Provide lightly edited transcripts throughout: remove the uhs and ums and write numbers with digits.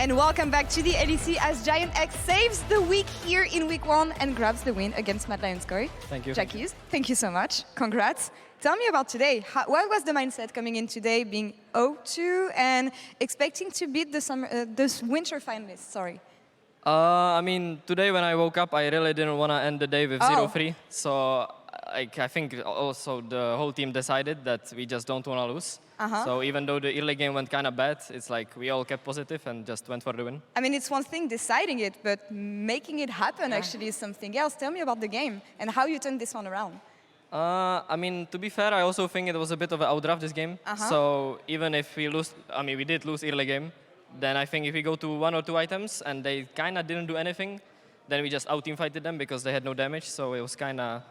And welcome back to the LEC as GIANTX saves the week here in week 1 and grabs the win against Mad Lions Koi. Thank you. Jankos, thank you so much. Congrats. Tell me about today. What was the mindset coming in today, being 0-2 and expecting to beat the winter finalists? Sorry. I mean, today when I woke up, I really didn't want to end the day with 0-3. So I think also the whole team decided that we just don't want to lose. So even though the early game went kind of bad, it's like we all kept positive and just went for the win. I mean, it's one thing deciding it, but making it happen actually is something else. Tell me about the game and how you turned this one around. I mean, to be fair, I also think it was a bit of an outdraft this game. So even if we lose, I mean, we did lose early game, then I think if we go to 1 or 2 items and they kind of didn't do anything, then we just out-team fighted them because they had no damage. So it was kind of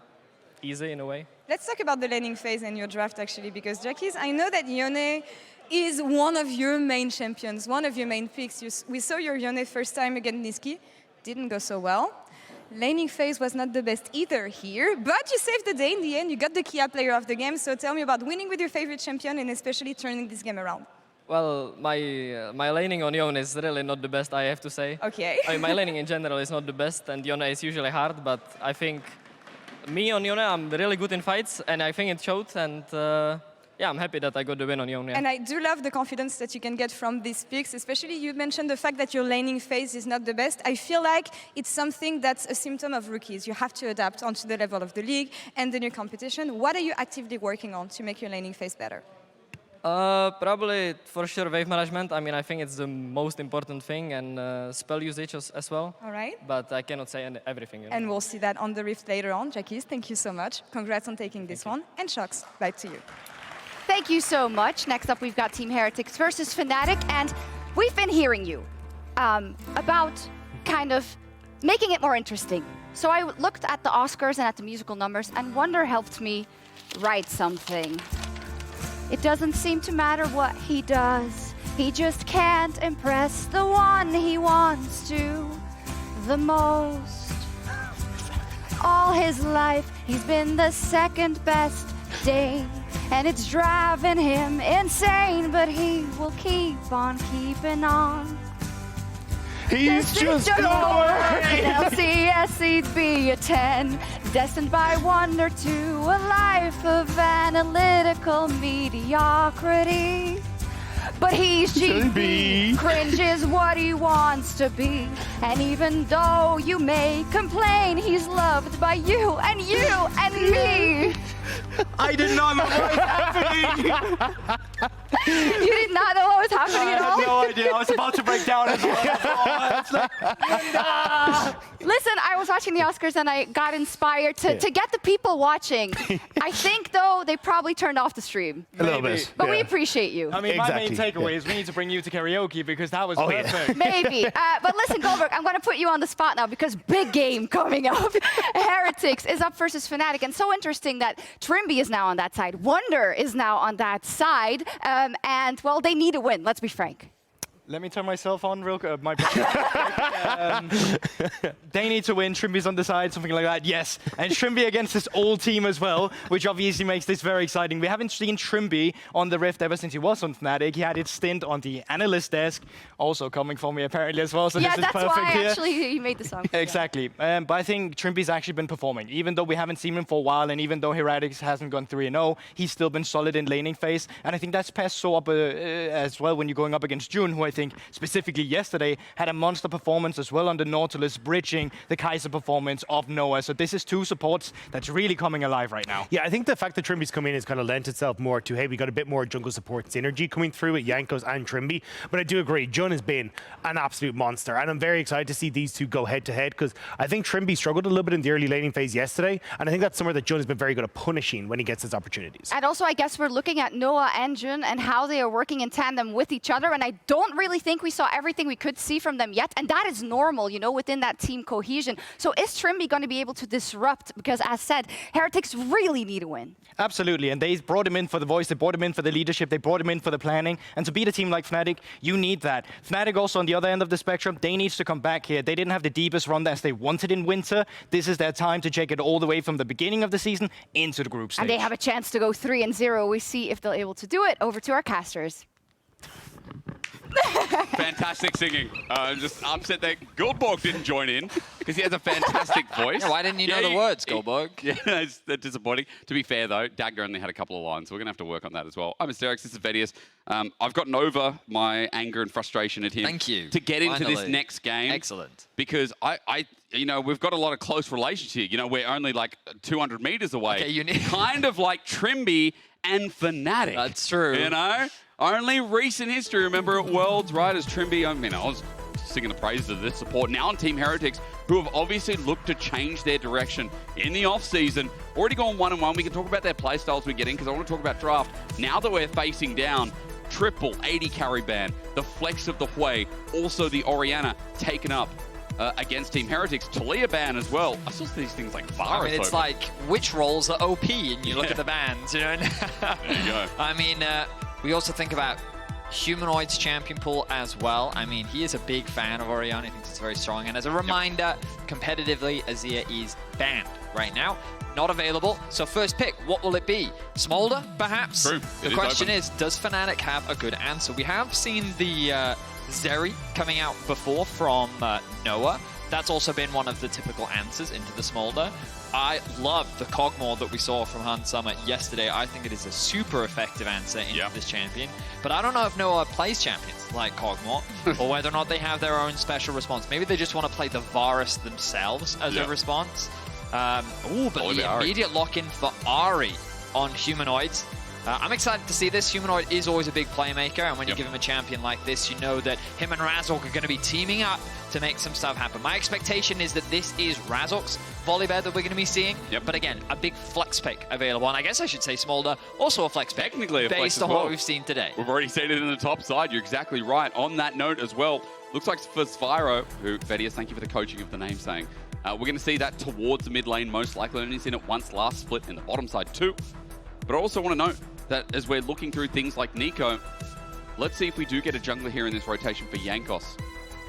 easy in a way. Let's talk about the laning phase and your draft actually, because Jankos, I know that Yone is one of your main champions, one of your main picks. We saw your Yone first time against Niski, didn't go so well. Laning phase was not the best either here, but you saved the day in the end. You got the Kia player of the game, so tell me about winning with your favorite champion and especially turning this game around. Well, my laning on Yone is really not the best, I have to say. Okay. I mean, my laning in general is not the best, and Yone is usually hard, but I think me on Yone, I'm really good in fights, and I think it showed, and yeah, I'm happy that I got the win on Yone. And I do love the confidence that you can get from these picks, especially you mentioned the fact that your laning phase is not the best. I feel like it's something that's a symptom of rookies. You have to adapt onto the level of the league and the new competition. What are you actively working on to make your laning phase better? Probably, for sure, wave management. I mean, I think it's the most important thing, and spell usage as well. All right. But I cannot say everything. You know? And we'll see that on the Rift later on. Jankos, thank you so much. Congrats on taking this one. And Sjokz, back to you. Thank you so much. Next up, we've got Team Heretics versus Fnatic, and we've been hearing you about kind of making it more interesting. So I looked at the Oscars and at the musical numbers, and Wunder helped me write something. It doesn't seem to matter what he does. He just can't impress the one he wants to the most. All his life, he's been the second best Dane, and it's driving him insane, but he will keep on keeping on. He's just going! LCS, he'd be a 10, destined by Wunder to a life of analytical mediocrity. But he's GB, cringe is what he wants to be. And even though you may complain, he's loved by you and me. I didn't know what was happening! You did not know what was happening at all? I had no idea. I was about to break down as well. Listen, I was watching the Oscars and I got inspired to get the people watching. I think, though, they probably turned off the stream. A little bit. But we appreciate you. I mean, my main takeaway is we need to bring you to karaoke because that was perfect. Maybe. But listen, Guldburg, I'm going to put you on the spot now because big game coming up. Heretics is up versus Fnatic. And so interesting that Trymbi is now on that side. Wunder is now on that side. And, well, they need a win. Let's be frank. Let me turn myself on real quick. They need to win. Trymbi's on the side, something like that. Yes. And Trymbi against this old team as well, which obviously makes this very exciting. We haven't seen Trymbi on the Rift ever since he was on Fnatic. He had his stint on the Analyst desk, also coming for me apparently as well. So yeah, this is that's perfect why here. actually he made the song. Exactly. But I think Trymbi's actually been performing. Even though we haven't seen him for a while, and even though Heretics hasn't gone 3-0, he's still been solid in laning phase. And I think that's passed so up as well when you're going up against June, who I think specifically yesterday had a monster performance as well on the Nautilus, bridging the Kaiser performance of Noah. So this is 2 supports that's really coming alive right now. Yeah, I think the fact that Trymbi's come in has kind of lent itself more to, hey, we got a bit more jungle support synergy coming through with Jankos and Trymbi. But I do agree, Jun has been an absolute monster. And I'm very excited to see these two go head to head because I think Trymbi struggled a little bit in the early laning phase yesterday. And I think that's somewhere that Jun has been very good at punishing when he gets his opportunities. And also, I guess we're looking at Noah and Jun and how they are working in tandem with each other. And I don't really think we saw everything we could see from them yet. And that is normal, you know, within that team cohesion. So is Trymbi going to be able to disrupt? Because as said, Heretics really need a win. Absolutely. And they brought him in for the voice. They brought him in for the leadership. They brought him in for the planning. And to beat a team like Fnatic, you need that. Fnatic also on the other end of the spectrum, they need to come back here. They didn't have the deepest run as they wanted in winter. This is their time to check it all the way from the beginning of the season into the group stage. And they have a chance to go 3-0. We see if they're able to do it. Over to our casters. Fantastic singing. Just upset that Guldburg didn't join in because he has a fantastic voice. Yeah, why didn't you know the words, Guldburg? Yeah, that's disappointing. To be fair, though, Dagger only had a couple of lines, so we're going to have to work on that as well. I'm Sjokz, this is Vedius. I've gotten over my anger and frustration at him. Thank you. To get into this Finally. next game. Excellent. Because we've got a lot of close relations here. You know, we're only like 200 meters away. Okay, you need kind of like Trymbi and Fnatic. That's true. You know? Only recent history, remember at Worlds, right, as Trymbi, I was singing the praises of this support. Now on Team Heretics, who have obviously looked to change their direction in the off-season. Already gone 1-1. We can talk about their playstyles we get in, because I want to talk about draft. Now that we're facing down, triple AD carry ban, the flex of the Hui, also the Orianna taken up against Team Heretics. Talia ban as well. I saw these things like Varus. I mean, it's like, which roles are OP? And you look at the bans, you know? There you go. I mean, we also think about Humanoid's champion pool as well. I mean, he is a big fan of Orianna. He thinks it's very strong. And as a reminder, competitively, Azir is banned right now. Not available. So first pick, what will it be? Smolder, perhaps? True. The question is, does Fnatic have a good answer? We have seen the Zeri coming out before from Noah. That's also been one of the typical answers into the Smolder. I love the Cogmore that we saw from Hans Summit yesterday. I think it is a super effective answer into this champion. But I don't know if Noah plays champions like Cogmore, or whether or not they have their own special response. Maybe they just want to play the Varus themselves as a response. But the immediate lock-in for Ahri on Humanoids. I'm excited to see this. Humanoid is always a big playmaker, and when you give him a champion like this, you know that him and Razork are going to be teaming up to make some stuff happen. My expectation is that this is Razork's Volibear that we're going to be seeing. But again, a big flex pick available. And I guess I should say Smolder, also a flex pick. Technically a flex based as on well. what we've seen today. We've already seen it in the top side. You're exactly right. On that note as well, looks like for Zwyroo, who, Vedius, thank you for the coaching of the name saying, we're going to see that towards the mid lane most likely. Only seen it once last split in the bottom side too. But I also want to note that as we're looking through things like Neeko, let's see if we do get a jungler here in this rotation for Jankos.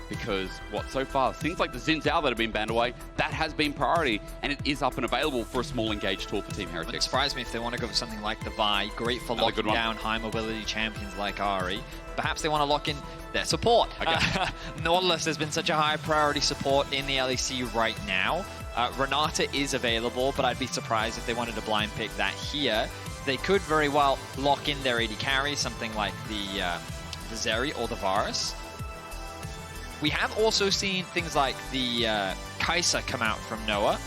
Because, so far, things like the Xin Zhao that have been banned away, that has been priority, and it is up and available for a small engaged tool for Team Heretics. Wouldn't surprise me if they want to go for something like the Vi, great for locking down high mobility champions like Ahri. Perhaps they want to lock in their support. Nautilus has been such a high priority support in the LEC right now. Renata is available, but I'd be surprised if they wanted to blind pick that here. They could very well lock in their AD carry, something like the Zeri or the Varus. We have also seen things like the Kai'Sa come out from Noah,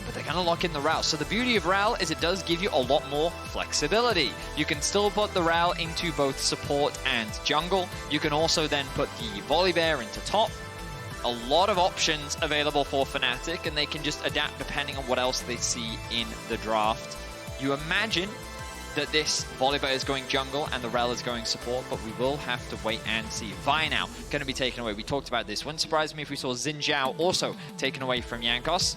but they're going to lock in the Rell. So the beauty of Rell is it does give you a lot more flexibility. You can still put the Rell into both support and jungle. You can also then put the Volibear into top. A lot of options available for Fnatic, and they can just adapt depending on what else they see in the draft. You imagine that this Volibear is going jungle and the Rell is going support, but we will have to wait and see. Vi now going to be taken away. We talked about this. Wouldn't surprise me if we saw Xin Zhao also taken away from Jankos.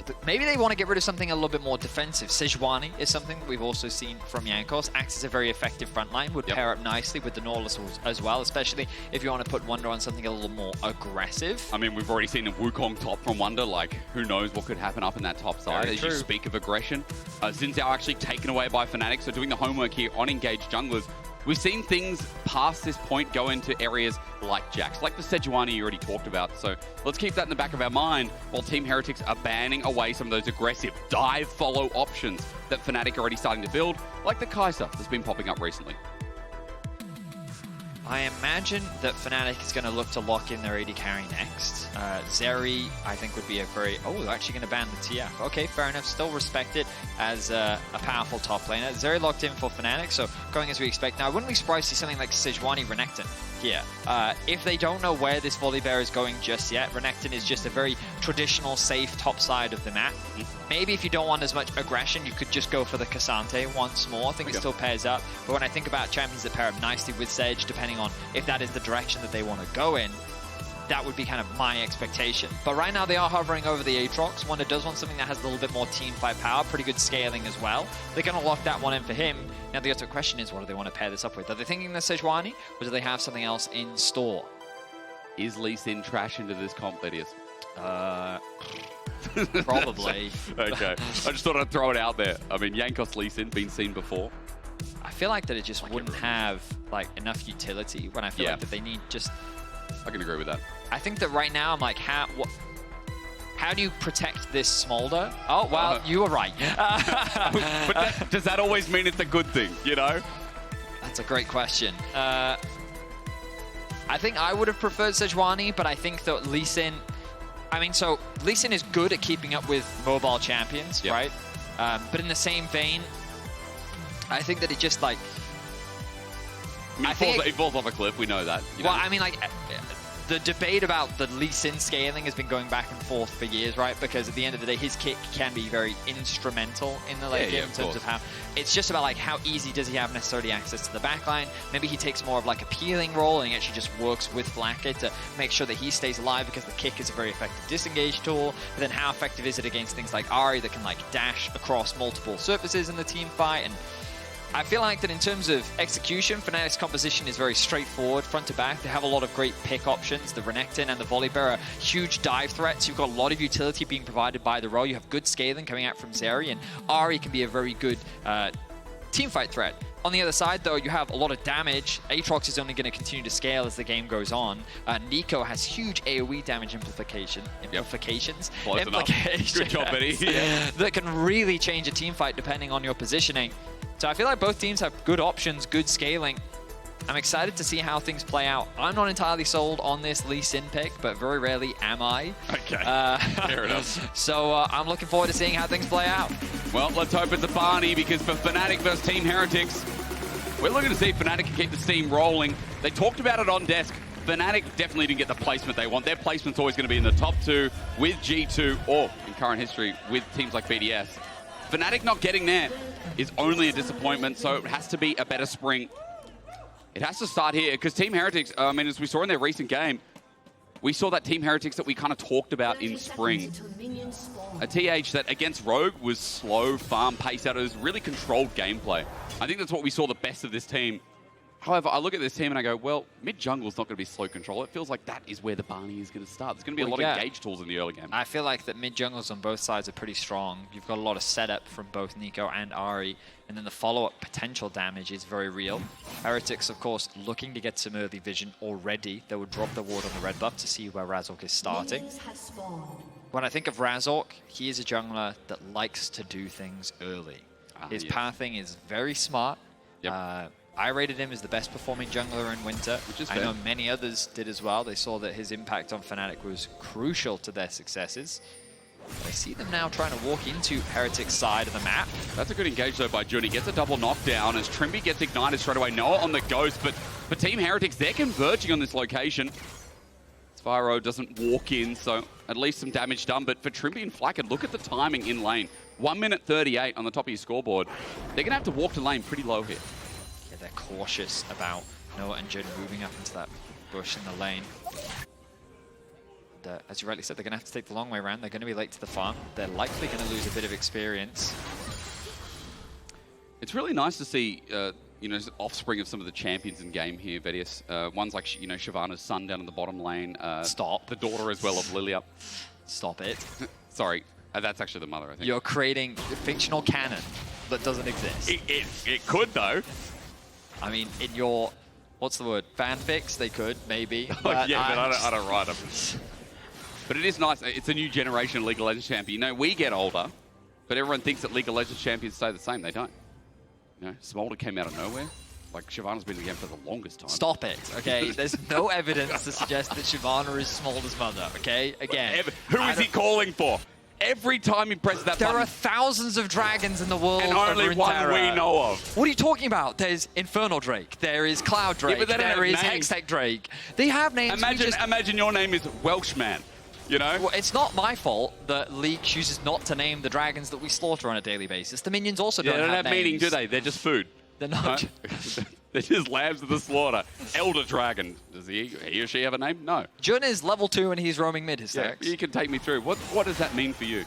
But maybe they want to get rid of something a little bit more defensive. Sejuani is something that we've also seen from Jankos. Acts as a very effective front line. Would pair up nicely with the Nautilus as well, especially if you want to put Wunder on something a little more aggressive. I mean, we've already seen a Wukong top from Wunder. Like, who knows what could happen up in that top side as you speak of aggression. Xin Zhao actually taken away by Fnatic, so doing the homework here on engaged junglers. We've seen things past this point go into areas like Jax, like the Sejuani you already talked about. So let's keep that in the back of our mind while Team Heretics are banning away some of those aggressive dive follow options that Fnatic are already starting to build, like the Kai'Sa that's been popping up recently. I imagine that Fnatic is going to look to lock in their AD carry next. Zeri, I think, would be a very... Oh, they're actually going to ban the TF. Okay, fair enough. Still respected as a powerful top laner. Zeri locked in for Fnatic, so going as we expect. Now, I wouldn't be surprised to see something like Sejuani Renekton here. If they don't know where this Volibear is going just yet, Renekton is just a very traditional, safe top side of the map. Maybe if you don't want as much aggression, you could just go for the Cassante once more. I think it still pairs up. But when I think about champions that pair up nicely with Sage, depending on if that is the direction that they want to go in, that would be kind of my expectation. But right now they are hovering over the Aatrox. Wunder does want something that has a little bit more team fight power, pretty good scaling as well. They're going to lock that one in for him. Now the other question is, what do they want to pair this up with? Are they thinking the Sejuani, or do they have something else in store? Is Lee Sin trash into this comp, Vedius? Probably. Okay. I just thought I'd throw it out there. I mean, Jankos Lee Sin, been seen before. I feel like that it just wouldn't have like enough utility when I feel like that they need just... I can agree with that. I think that right now I'm like, how do you protect this Smolder? Oh, well, you were right. But does that always mean it's a good thing, you know? That's a great question. I think I would have preferred Sejuani, but I think that Lee Sin... I mean, so Lee Sin is good at keeping up with mobile champions, right? But in the same vein, I think that it just like... I mean, it falls off a cliff, we know that. Well, I mean, like, the debate about the Lee Sin scaling has been going back and forth for years, right? Because at the end of the day, his kick can be very instrumental in the late game in terms of how... It's just about, like, how easy does he have necessarily access to the backline. Maybe he takes more of, like, a peeling role and he actually just works with Flakked to make sure that he stays alive because the kick is a very effective disengage tool. But then how effective is it against things like Ahri that can, like, dash across multiple surfaces in the team fight? And I feel like that in terms of execution, Fnatic's composition is very straightforward, front to back. They have a lot of great pick options. The Renekton and the Volibear are huge dive threats. You've got a lot of utility being provided by the Rell. You have good scaling coming out from Zeri, and Ahri can be a very good teamfight threat. On the other side, though, you have a lot of damage. Aatrox is only going to continue to scale as the game goes on. Neeko has huge AoE damage implications. Good job, Betty. That can really change a teamfight depending on your positioning. So I feel like both teams have good options, good scaling. I'm excited to see how things play out. I'm not entirely sold on this Lee Sin pick, but very rarely am I. Okay, fair enough. So I'm looking forward to seeing how things play out. Well, let's hope it's a Barney, because for Fnatic versus Team Heretics, we're looking to see if Fnatic can keep the steam rolling. They talked about it on desk. Fnatic definitely didn't get the placement they want. Their placement's always going to be in the top 2 with G2, or in current history with teams like Vedius. Fnatic not getting there is only a disappointment, so it has to be a better spring. It has to start here, because Team Heretics, I mean, as we saw in their recent game, we saw that Team Heretics that we kind of talked about in spring. A TH that against Rogue was slow, farm, pace out. It was really controlled gameplay. I think that's what we saw the best of this team. However, I look at this team and I go, well, mid-jungle's not going to be slow control. It feels like that is where the Barney is going to start. There's going to be a lot of engage tools in the early game. I feel like that mid-jungles on both sides are pretty strong. You've got a lot of setup from both Neeko and Ahri, and then the follow-up potential damage is very real. Heretics, of course, looking to get some early vision already. They would drop the ward on the red buff to see where Razork is starting. When I think of Razork, he is a jungler that likes to do things early. His pathing is very smart. I rated him as the best performing jungler in Winter, which is fair. I know many others did as well. They saw that his impact on Fnatic was crucial to their successes. I see them now trying to walk into Heretics' side of the map. That's a good engage though by Jun. He gets a double knockdown as Trymbi gets ignited straight away. Noah on the ghost, but for Team Heretics, they're converging on this location. Zwyroo doesn't walk in, so at least some damage done. But for Trymbi and Flakked, look at the timing in lane. 1 minute 38 on the top of your scoreboard. They're going to have to walk to lane pretty low here. They're cautious about Noah and Jun moving up into that bush in the lane. And, as you rightly said, they're going to have to take the long way around. They're going to be late to the farm. They're likely going to lose a bit of experience. It's really nice to see, you know, offspring of some of the champions in game here, Vedius. Ones like, you know, Shyvana's son down in the bottom lane. Stop. The daughter as well of Lilia. Stop it. Sorry, that's actually the mother, I think. You're creating a fictional canon that doesn't exist. It could, though. I mean, in your, what's the word, fanfics, they could, maybe. But yeah, but I don't write them. But it is nice. It's a new generation of League of Legends champion. You know, we get older, but everyone thinks that League of Legends champions stay the same. They don't. You know, Smolder came out of nowhere. Like, Shyvana's been in the game for the longest time. Stop it, okay? There's no evidence to suggest that Shyvana is Smolder's mother, okay? Again. Who is he calling for? Every time he presses that button. There are thousands of dragons in the world and only one we know of. What are you talking about? There's Infernal Drake. There is Cloud Drake. There is Hextech Drake. They have names. Imagine your name is Welshman. You know? Well, it's not my fault that League chooses not to name the dragons that we slaughter on a daily basis. The minions also don't have names. Meaning, do they? They're just food. They're not. No? They're just lambs of the slaughter. Elder Dragon. Does he or she have a name? No. Jun is level 2 and he's roaming mid, yeah, you can take me through. What does that mean for you?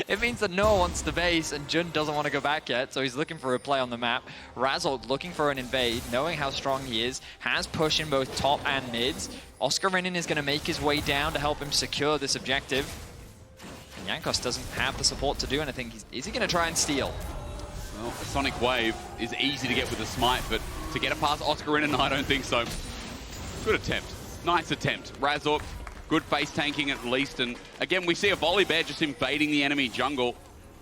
It means that Noah wants to base and Jun doesn't want to go back yet, so he's looking for a play on the map. Razork looking for an invade, knowing how strong he is, has push in both top and mids. Oscarinin is going to make his way down to help him secure this objective. And Jankos doesn't have the support to do anything. Is he going to try and steal? Well, a Sonic Wave is easy to get with a smite, but to get it past Oscarinin? I don't think so. Good attempt. Nice attempt. Razork, good face tanking at least. And again, we see a Volibear just invading the enemy jungle.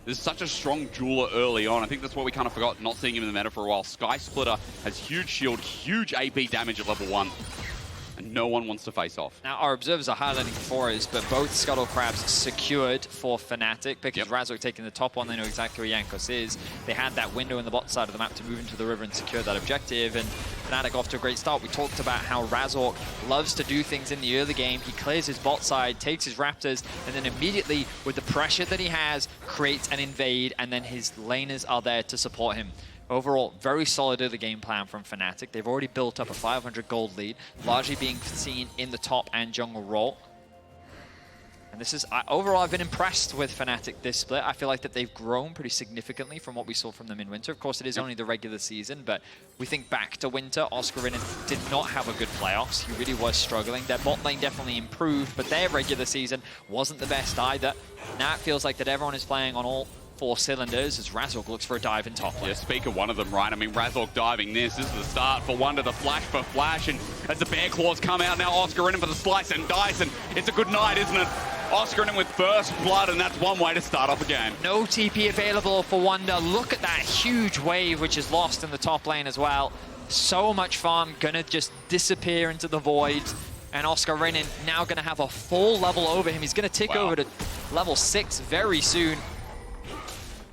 There's such a strong jeweler early on. I think that's what we kind of forgot, not seeing him in the meta for a while. Sky Splitter has huge shield, huge AP damage at level 1. And no one wants to face off. Now, our observers are highlighting for us, but both Scuttle Crabs secured for Fnatic because Razork taking the top one. They know exactly where Jankos is. They had that window in the bot side of the map to move into the river and secure that objective. And Fnatic off to a great start. We talked about how Razork loves to do things in the early game. He clears his bot side, takes his Raptors, and then immediately, with the pressure that he has, creates an invade, and then his laners are there to support him. Overall, very solid early game plan from Fnatic. They've already built up a 500 gold lead, largely being seen in the top and jungle role. And this is, overall, I've been impressed with Fnatic this split. I feel like that they've grown pretty significantly from what we saw from them in Winter. Of course, it is only the regular season, but we think back to Winter, Oscarinin did not have a good playoffs. He really was struggling. Their bot lane definitely improved, but their regular season wasn't the best either. Now it feels like that everyone is playing on all 4 cylinders as Razork looks for a dive in top lane. Yeah, speak of one of them, right? I mean, Razork diving this is the start for Wunder, the flash for Flash, and as the Bear Claws come out now, Oscarinin for the slice and dice, and it's a good night, isn't it? Oscarinin with first blood, and that's one way to start off a game. No TP available for Wunder. Look at that huge wave, which is lost in the top lane as well. So much farm gonna just disappear into the void, and Oscarinin now gonna have a full level over him. He's gonna tick over to level 6 very soon.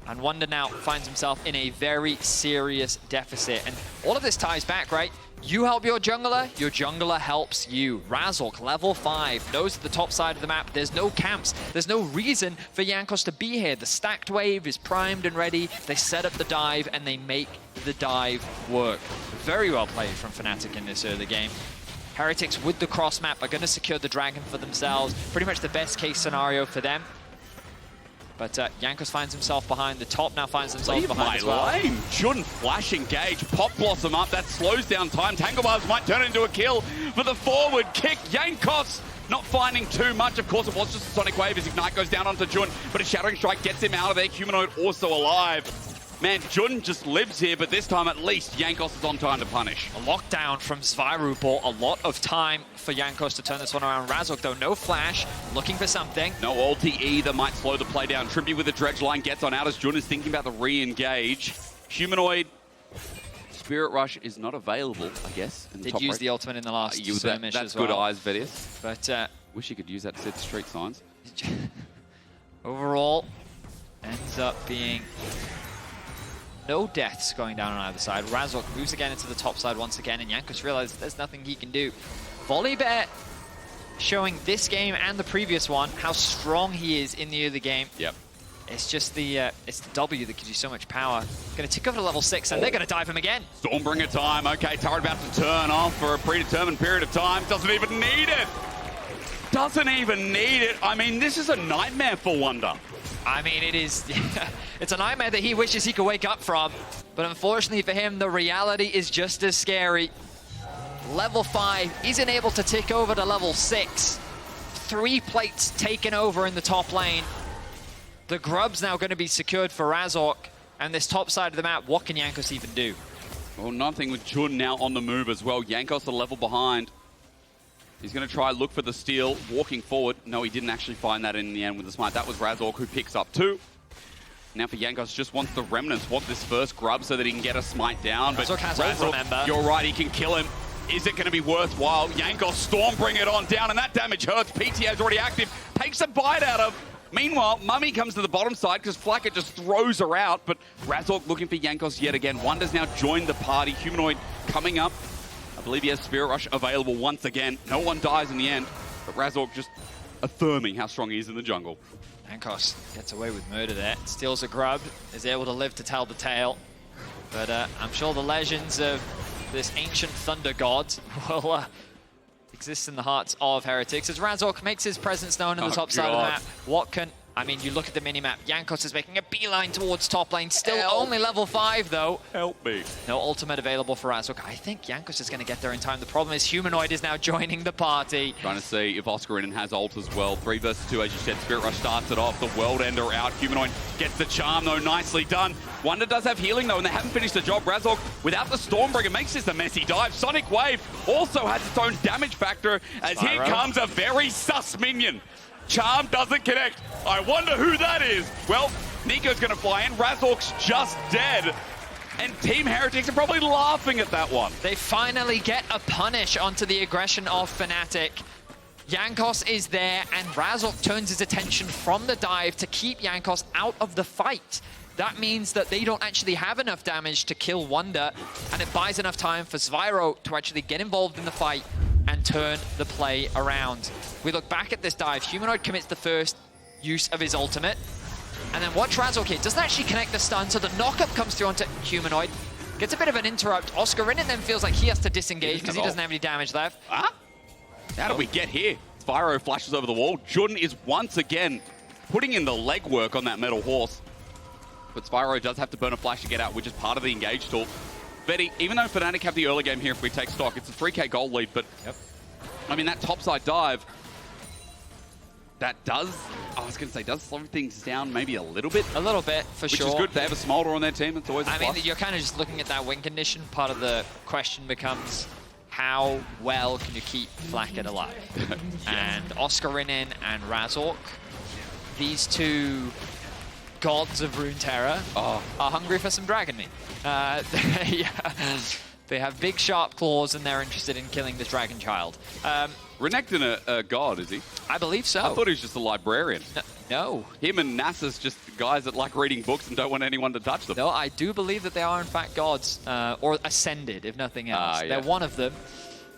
And Wunder now finds himself in a very serious deficit. And all of this ties back, right? You help your jungler helps you. Razork, level 5, knows the top side of the map. There's no camps. There's no reason for Jankos to be here. The stacked wave is primed and ready. They set up the dive, and they make the dive work. Very well played from Fnatic in this early game. Heretics with the cross map are going to secure the dragon for themselves. Pretty much the best case scenario for them. But Jankos finds himself behind. The top now finds themselves behind as well. Lane. Jun flash engage, pop blossom up. That slows down time. Tangle Bars might turn it into a kill for the forward kick. Jankos not finding too much. Of course, it was just a Sonic Wave as Ignite goes down onto Jun, but a Shattering Strike gets him out of there. Humanoid also alive. Man, Jun just lives here, but this time at least Jankos is on time to punish. A lockdown from Zwyroo bought a lot of time for Jankos to turn this one around. Razork, though, no flash, looking for something. No ulti either, might slow the play down. Trymbi with the dredge line gets on out as Jun is thinking about the re-engage. Humanoid, Spirit Rush is not available, I guess. In the Did use the ultimate in the last skirmish that's as well. Good eyes, Vedius. But wish you could use that to set street signs. Overall, ends up being no deaths going down on either side. Razork moves again into the top side once again, and Jankos realizes there's nothing he can do. Volibear showing this game and the previous one how strong he is in the early game. Yep. It's just the W that gives you so much power. Going to tick over to level 6, and they're going to dive him again. Stormbringer time. Okay, turret about to turn off for a predetermined period of time. Doesn't even need it. Doesn't even need it. I mean, this is a nightmare for Wunder. I mean, it is. It's a nightmare that he wishes he could wake up from. But unfortunately for him, the reality is just as scary. Level 5 isn't able to tick over to level 6. 3 plates taken over in the top lane. The grub's now going to be secured for Razork. And this top side of the map, what can Jankos even do? Well, nothing with Jun now on the move as well. Jankos a level behind. He's going to try look for the steal, walking forward. No, he didn't actually find that in the end with the smite. That was Razork who picks up 2. Now for Jankos, just wants the remnants, wants this first grub so that he can get a smite down. Razork has Razork, remember. You're right, he can kill him. Is it going to be worthwhile? Jankos, Storm, bring it on down, and that damage hurts. PTA's already active, takes a bite out of. Meanwhile, Mummy comes to the bottom side because Flakked just throws her out, but Razork looking for Jankos yet again. Wunder's now joined the party. Humanoid coming up. I believe he has Spirit Rush available once again. No one dies in the end, but Razork just affirming how strong he is in the jungle. Jankos gets away with murder there. Steals a grub, is able to live to tell the tale. But I'm sure the legends of this ancient thunder god will exist in the hearts of Heretics. As Razork makes his presence known in the top side of the map, what can I mean, you look at the minimap, Jankos is making a beeline towards top lane, still only level 5 though. Help me. No ultimate available for Razork. I think Jankos is going to get there in time. The problem is Humanoid is now joining the party. Trying to see if Oscarinin has ult as well. 3 versus 2, as you said. Spirit Rush starts it off. The World Ender out. Humanoid gets the charm, though. Nicely done. Wunder does have healing, though, and they haven't finished the job. Razork, without the Stormbringer, makes this a messy dive. Sonic Wave also has its own damage factor, as here comes a very sus minion. Charm doesn't connect. I wonder who that is. Well, Neeko's going to fly in. Razork's just dead. And Team Heretics are probably laughing at that one. They finally get a punish onto the aggression of Fnatic. Jankos is there, and Razork turns his attention from the dive to keep Jankos out of the fight. That means that they don't actually have enough damage to kill Wunder, and it buys enough time for Zwyroo to actually get involved in the fight and turn the play around. We look back at this dive. Humanoid commits the first use of his ultimate. And then watch Razork here. Doesn't actually connect the stun, so the knockup comes through onto Humanoid. Gets a bit of an interrupt. Oscarinin then feels like he has to disengage because he doesn't have any damage left. Huh? How do we get here? Zwyroo flashes over the wall. Jun is once again putting in the legwork on that metal horse. But Zwyroo does have to burn a flash to get out, which is part of the engage tool. Vedi, even though Fnatic have the early game here, if we take stock, it's a 3k gold lead, but I mean, that topside dive, that does, I was going to say, does slow things down maybe a little bit. A little bit, for sure. Which is good. They have a Smolder on their team. It's always a plus. I mean, you're kind of just looking at that win condition. Part of the question becomes, how well can you keep Flakked alive? And Oscarinin and Razork, these two gods of Runeterra, are hungry for some dragon meat. They have big, sharp claws, and they're interested in killing this dragon child. Renekton a god, is he? I believe so. I thought he was just a librarian. No. Him and Nasa's just guys that like reading books and don't want anyone to touch them. No, I do believe that they are in fact gods, or ascended, if nothing else. They're one of them.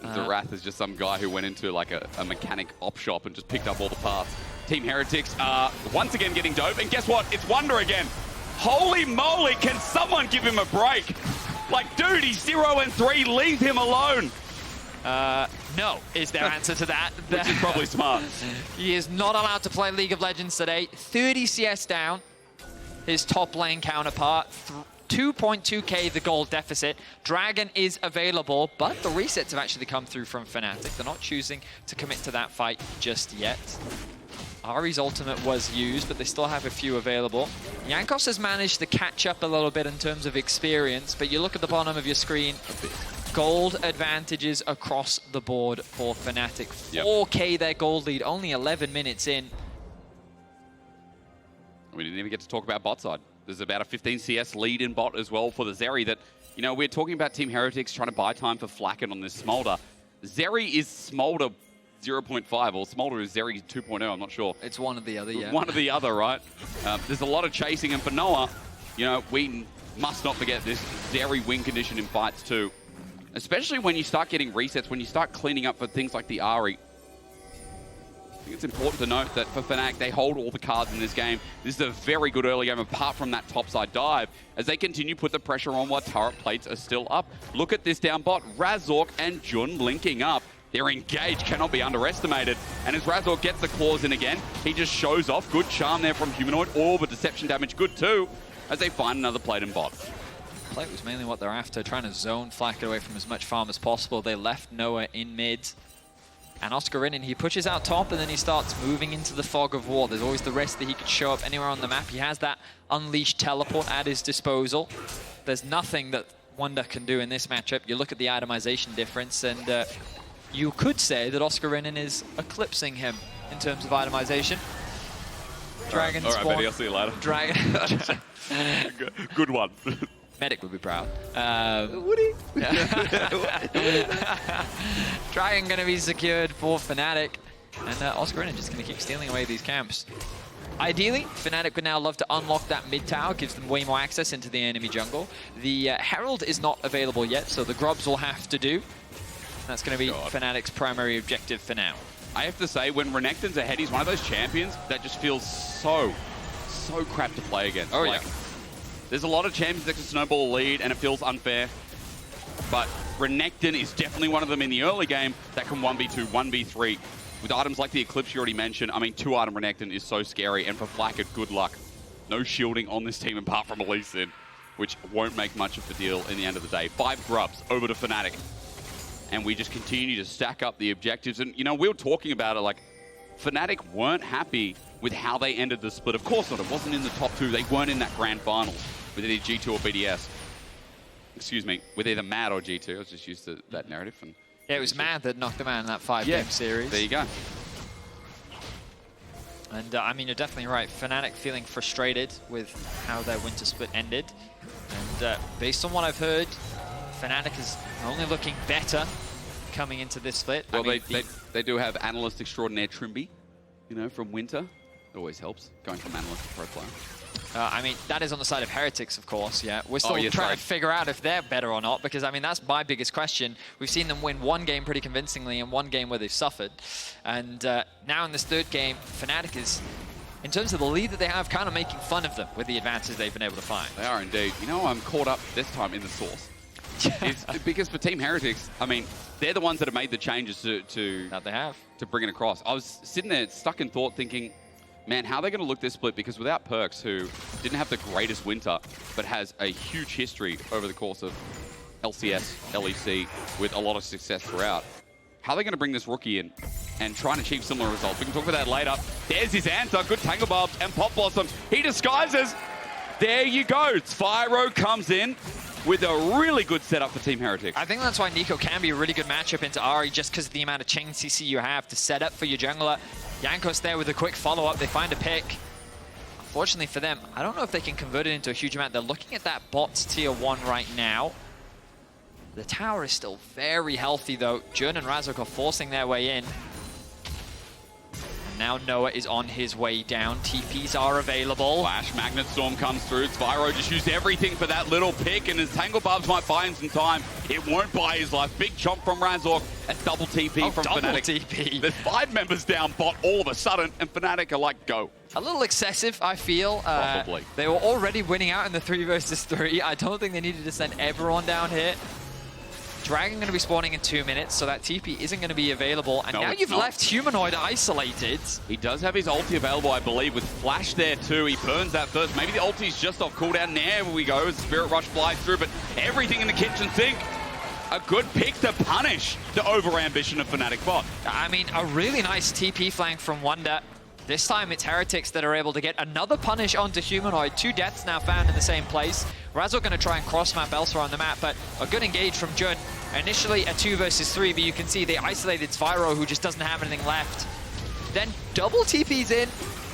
Zerath is just some guy who went into like a mechanic op shop and just picked up all the parts. Team Heretics are once again getting dope, and guess what? It's Wunder again. Holy moly, can someone give him a break? Like, dude, he's 0-3, leave him alone. No, is their answer to that. Which is probably smart. He is not allowed to play League of Legends today. 30 CS down, his top lane counterpart. 2.2k the gold deficit. Dragon is available, but the resets have actually come through from Fnatic. They're not choosing to commit to that fight just yet. Ahri's ultimate was used, but they still have a few available. Jankos has managed to catch up a little bit in terms of experience, but you look at the bottom of your screen, gold advantages across the board for Fnatic. 4k their gold lead, only 11 minutes in. We didn't even get to talk about bot side. There's about a 15 CS lead in bot as well for the Zeri that, you know, we're talking about Team Heretics trying to buy time for Flakked on this Smolder. Zeri is Smolder 0.5, or Smolder is Zeri 2.0, I'm not sure. It's one or the other, yeah. One or the other, right? There's a lot of chasing, and for Noah, you know, we must not forget this Zeri win condition in fights too. Especially when you start getting resets, when you start cleaning up for things like the Ahri. I think it's important to note that for Fnatic, they hold all the cards in this game. This is a very good early game, apart from that topside dive, as they continue to put the pressure on while turret plates are still up. Look at this down bot. Razork and Jun linking up. They're engaged, cannot be underestimated. And as Razork gets the claws in again, he just shows off. Good charm there from Humanoid. All the deception damage, good too, as they find another plate in bot. Plate was mainly what they're after, trying to zone Flakked away from as much farm as possible. They left Noah in mid. And Oscarinin, he pushes out top and then he starts moving into the fog of war. There's always the risk that he could show up anywhere on the map. He has that unleashed teleport at his disposal. There's nothing that Wunder can do in this matchup. You look at the itemization difference and you could say that Oscarinin is eclipsing him in terms of itemization. Dragon all right, spawn. Betty, I'll see you later. Dragon. Good one. Medic would be proud. Would he? Dragon going to be secured for Fnatic. And Oscarinin just going to keep stealing away these camps. Ideally, Fnatic would now love to unlock that mid tower, gives them way more access into the enemy jungle. The Herald is not available yet, so the Grubs will have to do. That's going to be Fnatic's primary objective for now. I have to say, when Renekton's ahead, he's one of those champions that just feels so crap to play against. Oh, like, yeah. There's a lot of champions that can snowball a lead, and it feels unfair. But Renekton is definitely one of them in the early game that can 1v2, 1v3. with items like the Eclipse you already mentioned, I mean, 2-item Renekton is so scary, and for Flakked, good luck. No shielding on this team apart from a Lee Sin, which won't make much of a deal in the end of the day. 5 grubs over to Fnatic. And we just continue to stack up the objectives. And, you know, we were talking about it, like, Fnatic weren't happy with how they ended the split. Of course not, it wasn't in the top 2. They weren't in that grand final with either G2 or BDS. Excuse me, with either Mad or G2. I was just used to that narrative. And yeah, it was Mad that knocked them out in that 5-game series. There you go. And I mean, you're definitely right. Fnatic feeling frustrated with how their winter split ended. And based on what I've heard, Fnatic is only looking better coming into this split. Well, I mean, they do have Analyst extraordinaire Trymbi, you know, from winter. It always helps, going from Analyst to Pro player. I mean, that is on the side of Heretics, of course, yeah. We're still trying to figure out if they're better or not, because, I mean, that's my biggest question. We've seen them win 1 game pretty convincingly and 1 game where they've suffered. And now in this 3rd game, Fnatic is, in terms of the lead that they have, kind of making fun of them with the advances they've been able to find. They are indeed. You know, I'm caught up this time in the source. It's because for Team Heretics, I mean, they're the ones that have made the changes to bring it across. I was sitting there stuck in thought thinking, man, how are they going to look this split? Because without Perks, who didn't have the greatest winter, but has a huge history over the course of LCS, LEC, with a lot of success throughout, how are they going to bring this rookie in and try and achieve similar results? We can talk about that later. There's his answer. Good Tangle Barbs and Pop Blossoms. He disguises. There you go. Zwyroo comes in with a really good setup for Team Heretics. I think that's why Neeko can be a really good matchup into Ahri, just because of the amount of chain CC you have to set up for your jungler. Jankos there with a quick follow-up. They find a pick. Unfortunately for them, I don't know if they can convert it into a huge amount. They're looking at that bot's tier 1 right now. The tower is still very healthy, though. Jun and Razork are forcing their way in. Now Noah is on his way down. TPs are available. Flash Magnet Storm comes through. Zwyroo just used everything for that little pick, and his Tangle Barbs might buy him some time. It won't buy his life. Big chomp from Razork. A double TP from Fnatic. TP. There's 5 members down bot all of a sudden, and Fnatic are like, go. A little excessive, I feel. Probably. They were already winning out in the 3 versus 3. I don't think they needed to send everyone down here. Dragon going to be spawning in 2 minutes, so that TP isn't going to be available. And now you've left Humanoid isolated. He does have his ulti available, I believe, with Flash there too. He burns that first. Maybe the ulti's just off cooldown. There we go. Spirit Rush flies through, but everything in the kitchen sink. A good pick to punish the over-ambition of Fnatic bot. I mean, a really nice TP flank from Wunder. This time it's Heretics that are able to get another punish onto Humanoid. 2 deaths now found in the same place. Razork going to try and cross-map elsewhere on the map, but a good engage from Jun. Initially a 2 versus 3, but you can see they isolated Zwyroo, who just doesn't have anything left. Then double TPs in.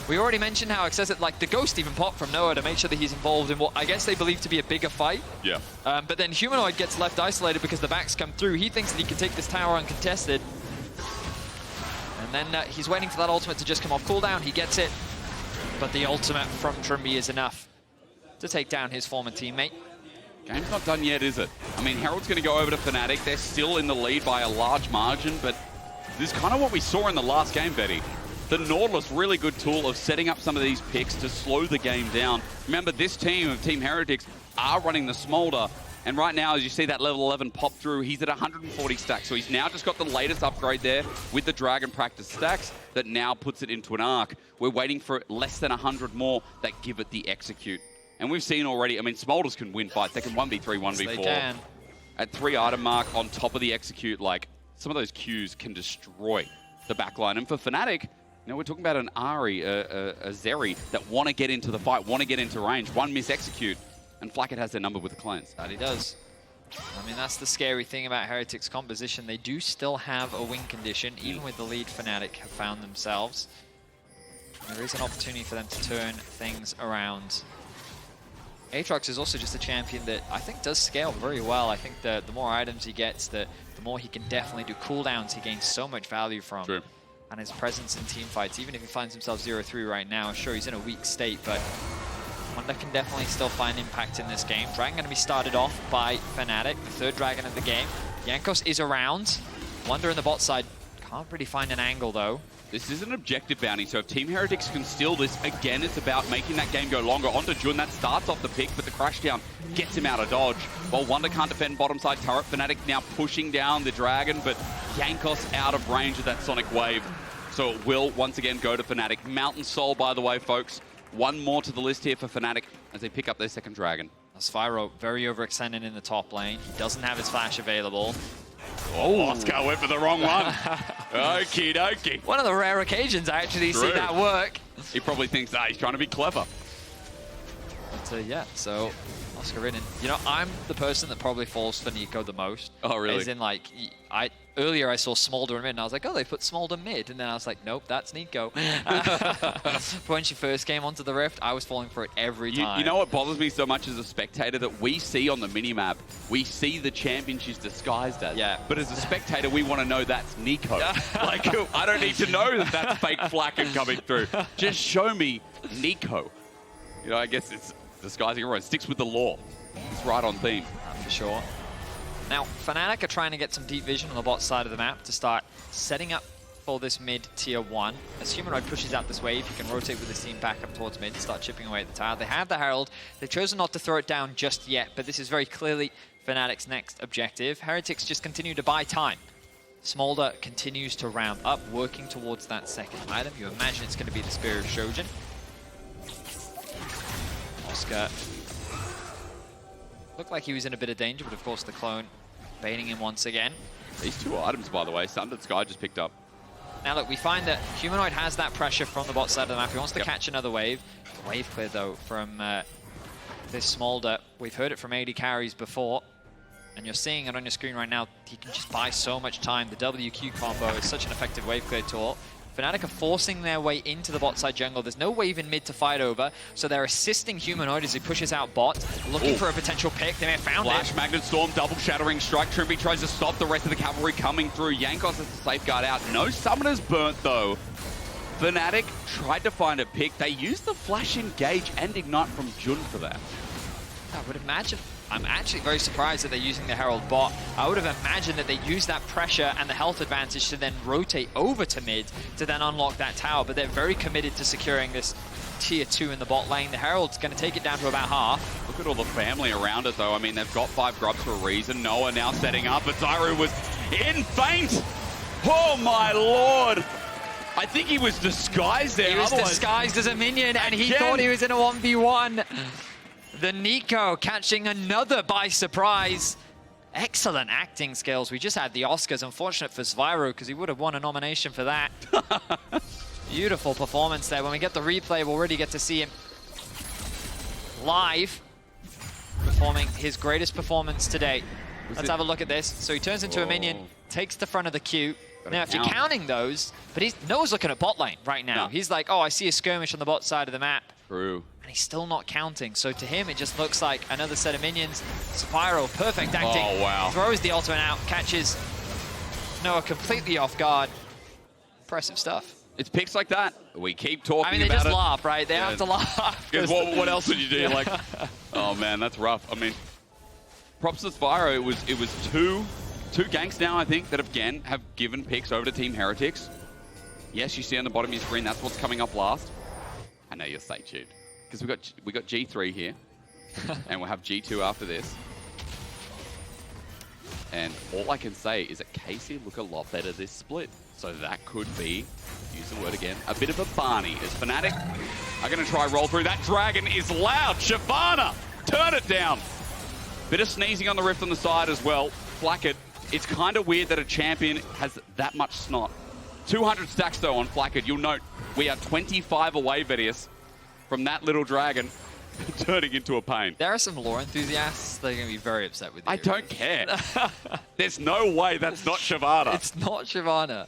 We already mentioned how excessive, like the Ghost even popped from Noah to make sure that he's involved in what I guess they believe to be a bigger fight. Yeah. But then Humanoid gets left isolated because the backs come through. He thinks that he can take this tower uncontested. And then he's waiting for that ultimate to just come off cooldown. He gets it, but the ultimate from Trymbi is enough to take down his former teammate. Game's not done yet, is it? I mean, Herald's going to go over to Fnatic. They're still in the lead by a large margin, but this is kind of what we saw in the last game, Betty. The Nautilus, really good tool of setting up some of these picks to slow the game down. Remember, this team of Team Heretics are running the Smolder, and right now, as you see that level 11 pop through, he's at 140 stacks, so he's now just got the latest upgrade there with the Dragon Practice stacks that now puts it into an arc. We're waiting for less than 100 more that give it the execute. And we've seen already, I mean, Smolders can win fights. They can 1v3, 1v4. Yes, they can. At 3 item mark on top of the execute, like, some of those Qs can destroy the backline. And for Fnatic, you know, we're talking about an Ahri, a Zeri that want to get into the fight, want to get into range. One miss execute, and Flakked has their number with the cleanse. That he does. I mean, that's the scary thing about Heretics' composition. They do still have a win condition, even with the lead Fnatic have found themselves. There is an opportunity for them to turn things around. Aatrox is also just a champion that I think does scale very well. I think the more items he gets, the more he can definitely do cooldowns. He gains so much value from. True. And his presence in team fights, even if he finds himself 0-3 right now, sure, he's in a weak state, but Wunder can definitely still find impact in this game. Dragon going to be started off by Fnatic, the 3rd Dragon of the game. Jankos is around. Wunder in the bot side can't really find an angle, though. This is an objective bounty, so if Team Heretics can steal this, again, it's about making that game go longer. Onto Jun, that starts off the pick, but the crash down gets him out of dodge. While Wunder can't defend bottom side turret, Fnatic now pushing down the Dragon, but Jankos out of range of that Sonic Wave. So it will once again go to Fnatic. Mountain Soul, by the way, folks. One more to the list here for Fnatic as they pick up their second dragon. Zwyroo very overextended in the top lane. He doesn't have his flash available. Oh, Oscar went for the wrong one. Okie dokie. One of the rare occasions I actually see that work. He probably thinks, he's trying to be clever. But yeah, so Oscarinin. You know, I'm the person that probably falls for Neeko the most. Oh, really? As in, like, earlier I saw Smolder in mid, and I was like, oh, they put Smolder mid. And then I was like, nope, that's Neeko. But when she first came onto the Rift, I was falling for it every time. You know what bothers me so much as a spectator? That we see on the minimap, we see the champion she's disguised as. Yeah. But as a spectator, we want to know that's Neeko. Like, I don't need to know that that's fake Flakked coming through. Just show me Neeko. You know, I guess it's disguising everyone. Sticks with the lore. It's right on theme. For sure. Now, Fnatic are trying to get some deep vision on the bot side of the map to start setting up for this mid tier 1. As Humanoid pushes out this wave, he can rotate with his team back up towards mid, start chipping away at the tower. They have the Herald. They've chosen not to throw it down just yet, but this is very clearly Fnatic's next objective. Heretics just continue to buy time. Smolder continues to ramp up, working towards that second item. You imagine it's going to be the Spear of Sjokz. Oscar looked like he was in a bit of danger, but of course the clone baiting him once again. These two items, by the way, something that Sky just picked up. Now look, we find that Humanoid has that pressure from the bot side of the map. He wants to catch another wave. Wave clear though from this Smolder. We've heard it from AD carries before, and you're seeing it on your screen right now. He can just buy so much time. The WQ combo is such an effective wave clear tool. Fnatic are forcing their way into the bot side jungle. There's no wave in mid to fight over, so they're assisting Humanoid as he pushes out bot, looking for a potential pick. They may have found Flash, it. Magnet Storm, double shattering strike. Trymbi tries to stop the rest of the cavalry coming through. Jankos has the safeguard out. No summoners burnt though. Fnatic tried to find a pick. They used the flash engage and ignite from Jun for that. I would imagine. I'm actually very surprised that they're using the Herald bot. I would have imagined that they use that pressure and the health advantage to then rotate over to mid to then unlock that tower, but they're very committed to securing this tier 2 in the bot lane. The Herald's going to take it down to about half. Look at all the family around it though. I mean, they've got 5 grubs for a reason. Noah now setting up, but Zwyroo was in feint. Oh my lord. I think he was disguised there. He was disguised as a minion and he thought he was in a 1v1. The Neeko catching another by surprise. Excellent acting skills. We just had the Oscars. Unfortunate for Zwyroo because he would have won a nomination for that. Beautiful performance there. When we get the replay, we'll already get to see him live performing his greatest performance to date. Let's have a look at this. So he turns into a minion, takes the front of the queue. Now, if you're counting those, but Noah's looking at bot lane right now. He's like, oh, I see a skirmish on the bot side of the map. True. And he's still not counting. So to him, it just looks like another set of minions. Zwyroo, perfect acting. Oh, wow. Throws the ultimate out, catches Noah completely off guard. Impressive stuff. It's picks like that. We keep talking about it. I mean, they just laugh, right? They have to laugh. Because what else would you do? Like, oh man, that's rough. I mean, props to Zwyroo. It was two ganks now, I think, that again have given picks over to Team Heretics. Yes, you see on the bottom of your screen, that's what's coming up last. I know you'll stay tuned. Because we got G3 here, and we'll have G2 after this. And all I can say is that Casey look a lot better this split. So that could be, use the word again, a bit of a Barney. As Fnatic are going to try roll through. That dragon is loud. Shyvana, turn it down. Bit of sneezing on the rift on the side as well. Flakked. It's kind of weird that a champion has that much snot. 200 stacks though on Flakked. You'll note we are 25 away, Vedius, from that little dragon turning into a pain. There are some lore enthusiasts that are going to be very upset with you. I don't care. There's no way that's not Shyvana. It's not Shyvana.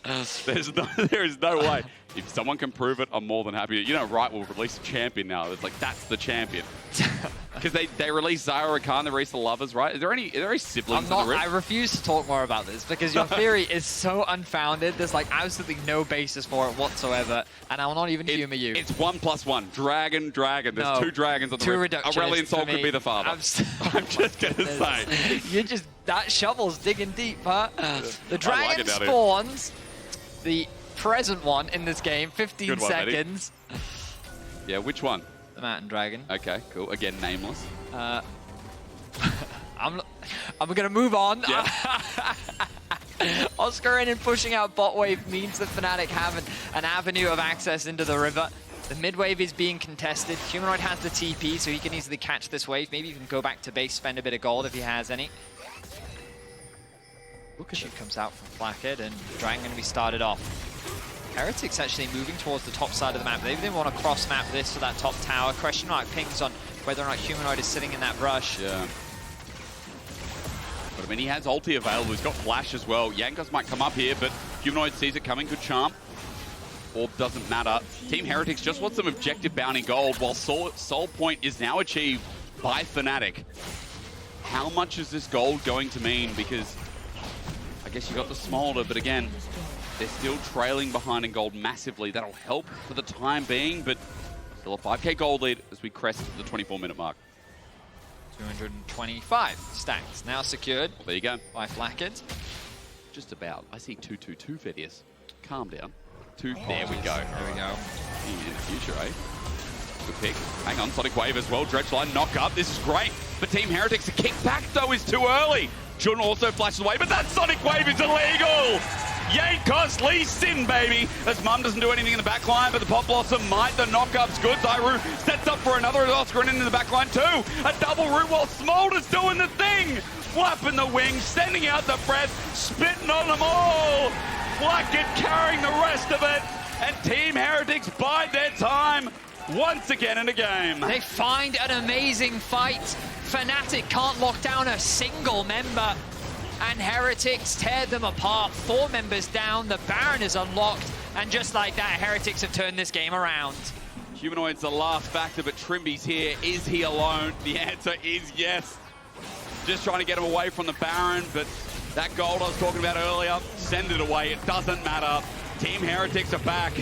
There is no way. If someone can prove it, I'm more than happy. You know, Riot will release a champion now. It's like, that's the champion. Because they released Zyra Khan, they released the Lovers, right? Are there any siblings in the Rift? I refuse to talk more about this because your theory is so unfounded. There's like absolutely no basis for it whatsoever, and I will not even humor you. It's 1 + 1. Dragon. There's 2 dragons on the Rift. Aurelion Sol could be the father. I'm just going to say. You're just, that shovel's digging deep, huh? The dragon spawns. The present one in this game, 15 seconds. Yeah, which one? The mountain dragon. Okay, cool. Again, nameless. I'm gonna move on. Yeah. Oscarinin pushing out bot wave means that Fnatic have an avenue of access into the river. The mid wave is being contested. Humanoid has the TP, so he can easily catch this wave. Maybe even go back to base, spend a bit of gold if he has any. Shoot comes out from Flakked, and Dragon going to be started off. Heretics actually moving towards the top side of the map. They didn't want to cross-map this to that top tower. Question mark pings on whether or not Humanoid is sitting in that brush. Yeah. But I mean, he has ulti available. He's got flash as well. Jankos might come up here, but Humanoid sees it coming. Good charm. Orb doesn't matter. Team Heretics just want some objective bounty gold, while Soul Point is now achieved by Fnatic. How much is this gold going to mean? Because I guess you got the Smolder, but again, they're still trailing behind in gold massively. That'll help for the time being, but still a 5k gold lead as we crest the 24-minute mark. 225 stacks now secured. Well, there you go. By Flakked. Just about. I see 222 Vedius. Calm down. There we go. There we go. In the future, eh? Good pick. Hang on, Sonic Wave as well. Dredge line knock up. This is great. But Team Heretics, the kick back though is too early. Jun also flashes away, but that Sonic Wave is illegal! Jankos, Lee Sin, baby! As Mum doesn't do anything in the back line, but the Pop Blossom might. The knockup's good. Zwyroo sets up for another Oscarinin in the back line too. A double root while Smolder's doing the thing! Flapping the wings, sending out the breath, spitting on them all! Flakked carrying the rest of it, and Team Heretics bide their time once again in a game. They find an amazing fight. Fnatic can't lock down a single member, and Heretics tear them apart. 4 members down, the Baron is unlocked, and just like that, Heretics have turned this game around. Humanoid's the last factor, but Trymbi's here. Is he alone? The answer is yes. Just trying to get him away from the Baron, but that gold I was talking about earlier, send it away. It doesn't matter. Team Heretics are back,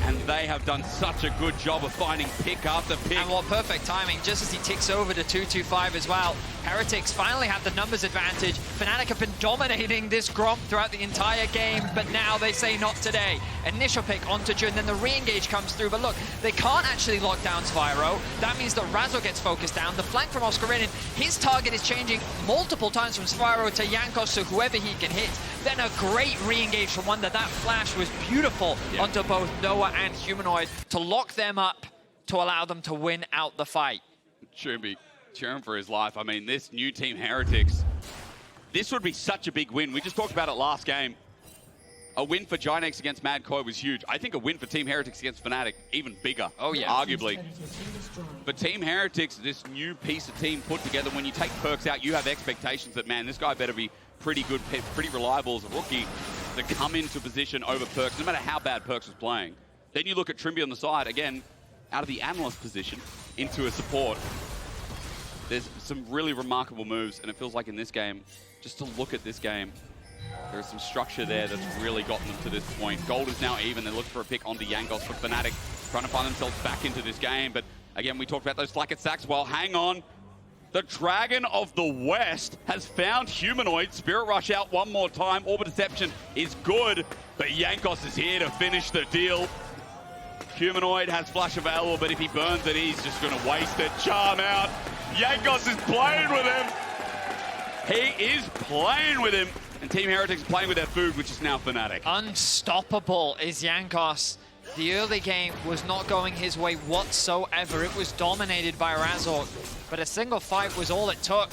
and they have done such a good job of finding pick after pick. And what perfect timing, just as he ticks over to 225 as well. Heretics finally have the numbers advantage. Fnatic have been dominating this Gromp throughout the entire game, but now they say not today. Initial pick onto Jun, then the re-engage comes through, but look, they can't actually lock down Zwyroo. That means that Razork gets focused down. The flank from Oscarinin, his target is changing multiple times from Zwyroo to Jankos, to whoever he can hit. Then a great re-engage from Wunder. That flash was beautiful onto both Noah and Humanoid to lock them up, to allow them to win out the fight. Trymbi cheering for his life. I mean, this new Team Heretics, this would be such a big win. We just talked about it last game. A win for GIANTX against Mad Koi was huge. I think a win for Team Heretics against Fnatic, even bigger. Oh yeah, arguably. But Team Heretics, this new piece of team put together, when you take Perks out, you have expectations that, man, this guy better be pretty good, pretty reliable as a rookie to come into position over Perks, no matter how bad Perks was playing. Then you look at Trymbi on the side, again, out of the Analyst position into a support. There's some really remarkable moves, and it feels like in this game, just to look at this game, there is some structure there that's really gotten them to this point. Gold is now even. They're looking for a pick onto Jankos for Fnatic, trying to find themselves back into this game. But again, we talked about those Flakked sacks. Well, hang on. The Dragon of the West has found Humanoid. Spirit Rush out one more time. Orbit Deception is good, but Jankos is here to finish the deal. Humanoid has flash available, but if he burns it, he's just going to waste it. Charm out. Jankos is playing with him. He is playing with him. And Team Heretics playing with their food, which is now Fnatic. Unstoppable is Jankos. The early game was not going his way whatsoever. It was dominated by Razork, but a single fight was all it took.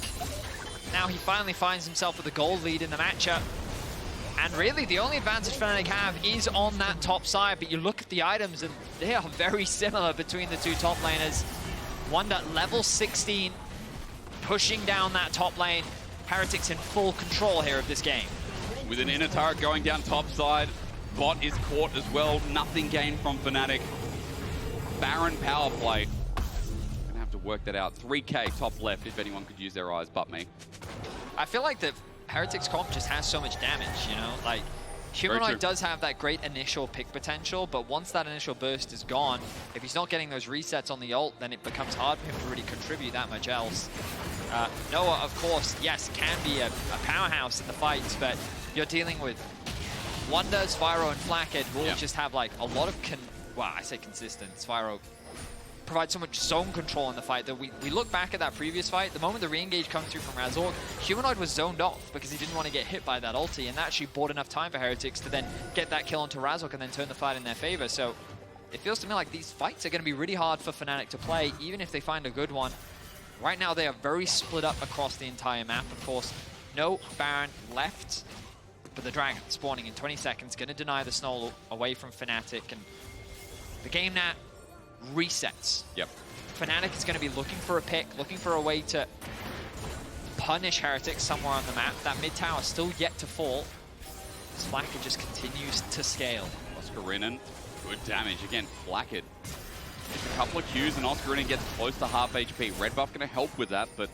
Now he finally finds himself with a gold lead in the matchup. And really, the only advantage Fnatic have is on that top side, but you look at the items and they are very similar between the two top laners. Wunder level 16, pushing down that top lane. Heretics in full control here of this game. With an inner turret going down top side, bot is caught as well. Nothing gained from Fnatic. Baron power play. Gonna have to work that out. 3k top left if anyone could use their eyes but me. I feel like the Heretics comp just has so much damage, you know? Like, Humanoid does have that great initial pick potential, but once that initial burst is gone, if he's not getting those resets on the ult, then it becomes hard for him to really contribute that much else. Noah, of course, yes, can be a powerhouse in the fights, but you're dealing with Wunder, Zwyroo, and Flakked, who all just have like a lot of, well, I say consistent. Zwyroo provide so much zone control in the fight that we look back at that previous fight, the moment the re-engage comes through from Razork, Humanoid was zoned off because he didn't want to get hit by that ulti, and that actually bought enough time for Heretics to then get that kill onto Razork and then turn the fight in their favor. So it feels to me like these fights are going to be really hard for Fnatic to play, even if they find a good one. Right now they are very split up across the entire map. Of course, no Baron left, but the Dragon spawning in 20 seconds, going to deny the Snow away from Fnatic, and the game now resets. Yep. Fnatic is going to be looking for a pick, looking for a way to punish Heretics somewhere on the map. That mid tower still yet to fall. Flakked just continues to scale. Oscarinin, good damage. Again, Flakked. Just a couple of Qs and Oscarinin gets close to half HP. Red buff going to help with that, but